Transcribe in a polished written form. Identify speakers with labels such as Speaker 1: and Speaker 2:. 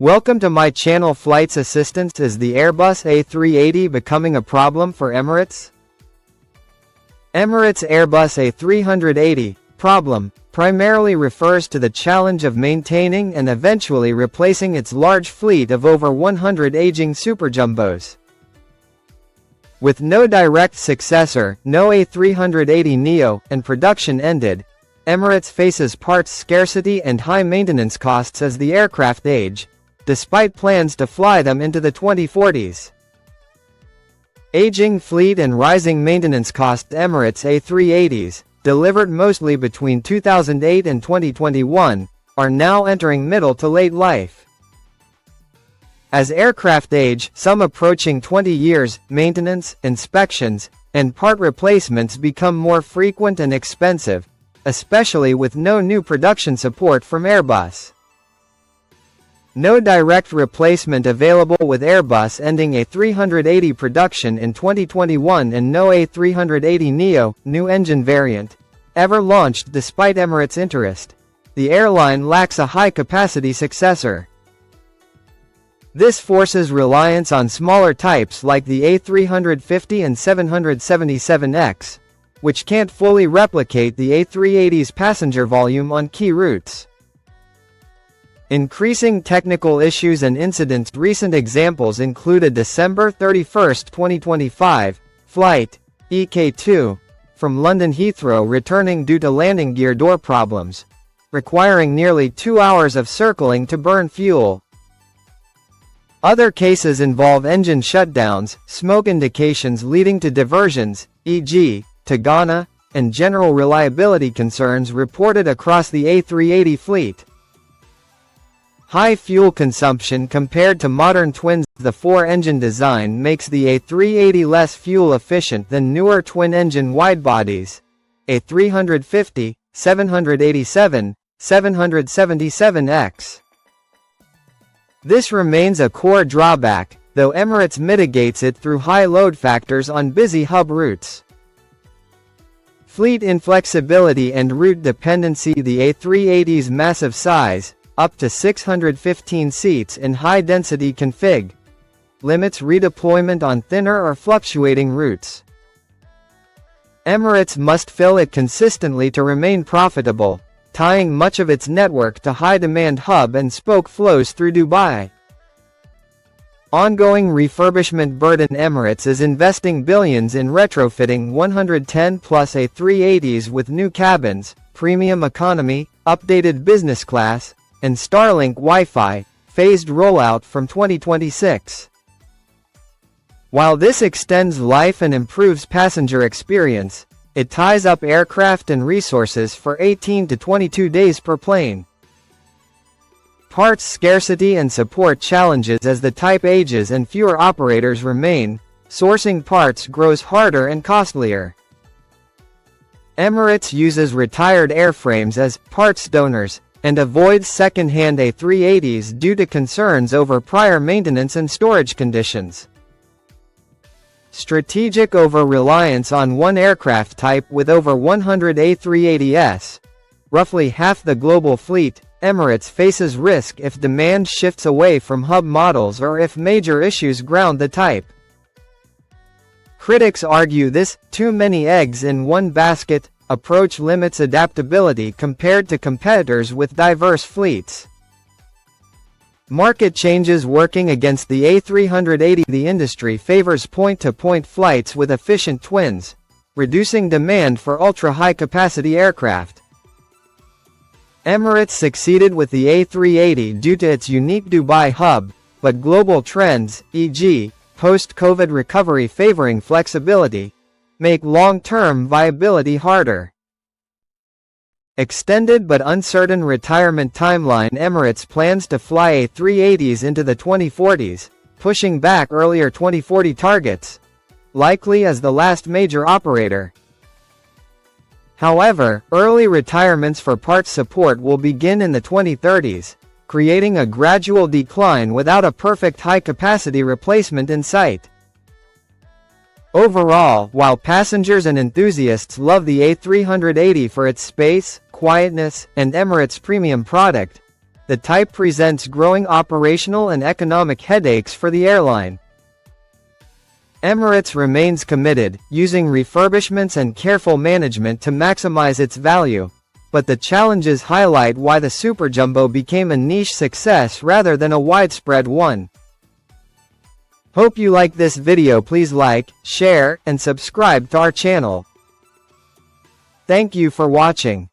Speaker 1: Welcome to my channel. Flights assistance. Is the Airbus A380 becoming a problem for Emirates? Emirates Airbus A380 problem primarily refers to the challenge of maintaining and eventually replacing its large fleet of over 100 aging superjumbos. With no direct successor, no A380neo, and production ended, Emirates faces parts scarcity and high maintenance costs as the aircraft age, despite plans to fly them into the 2040s. Aging fleet and rising maintenance costs. Emirates A380s, delivered mostly between 2008 and 2021, are now entering middle to late life. As aircraft age, some approaching 20 years, maintenance, inspections, and part replacements become more frequent and expensive, especially with no new production support from Airbus. No direct replacement available, with Airbus ending A380 production in 2021 and no A380neo, new engine variant, ever launched. Despite Emirates' interest, the airline lacks a high-capacity successor. This forces reliance on smaller types like the A350 and 777X, which can't fully replicate the A380's passenger volume on key routes. Increasing technical issues and incidents. Recent examples include a December 31, 2025, flight, EK2, from London Heathrow returning due to landing gear door problems, requiring nearly 2 hours of circling to burn fuel. Other cases involve engine shutdowns, smoke indications leading to diversions, e.g., to Ghana, and general reliability concerns reported across the A380 fleet. High fuel consumption compared to modern twins. The four-engine design makes the A380 less fuel efficient than newer twin-engine widebodies, A350, 787, 777X. This remains a core drawback, though Emirates mitigates it through high load factors on busy hub routes. Fleet inflexibility and route dependency. The A380's massive size, up to 615 seats in high-density config, limits redeployment on thinner or fluctuating routes. Emirates must fill it consistently to remain profitable, tying much of its network to high-demand hub and spoke flows through Dubai. Ongoing refurbishment burden. Emirates is investing billions in retrofitting 110-plus A380s with new cabins, premium economy, updated business class, and Starlink Wi-Fi, phased rollout from 2026. While this extends life and improves passenger experience, it ties up aircraft and resources for 18 to 22 days per plane. Parts scarcity and support challenges. As the type ages and fewer operators remain, sourcing parts grows harder and costlier. Emirates uses retired airframes as parts donors, and avoids second-hand A380s due to concerns over prior maintenance and storage conditions. Strategic over-reliance on one aircraft type. With over 100 A380s, roughly half the global fleet, Emirates faces risk if demand shifts away from hub models or if major issues ground the type. Critics argue this "too many eggs in one basket" approach limits adaptability compared to competitors with diverse fleets. Market changes working against the A380. The industry favors point-to-point flights with efficient twins, reducing demand for ultra-high-capacity aircraft. Emirates succeeded with the A380 due to its unique Dubai hub, but global trends, e.g., post-COVID recovery favoring flexibility, make long-term viability harder. Extended but uncertain retirement timeline. Emirates plans to fly A380s into the 2040s, pushing back earlier 2040 targets, likely as the last major operator. However, early retirements for parts support will begin in the 2030s, creating a gradual decline without a perfect high-capacity replacement in sight. Overall, while passengers and enthusiasts love the A380 for its space, quietness, and Emirates' premium product, the type presents growing operational and economic headaches for the airline. Emirates remains committed, using refurbishments and careful management to maximize its value. But the challenges highlight why the superjumbo became a niche success rather than a widespread one. Hope you like this video. Please like, share, and subscribe to our channel. Thank you for watching.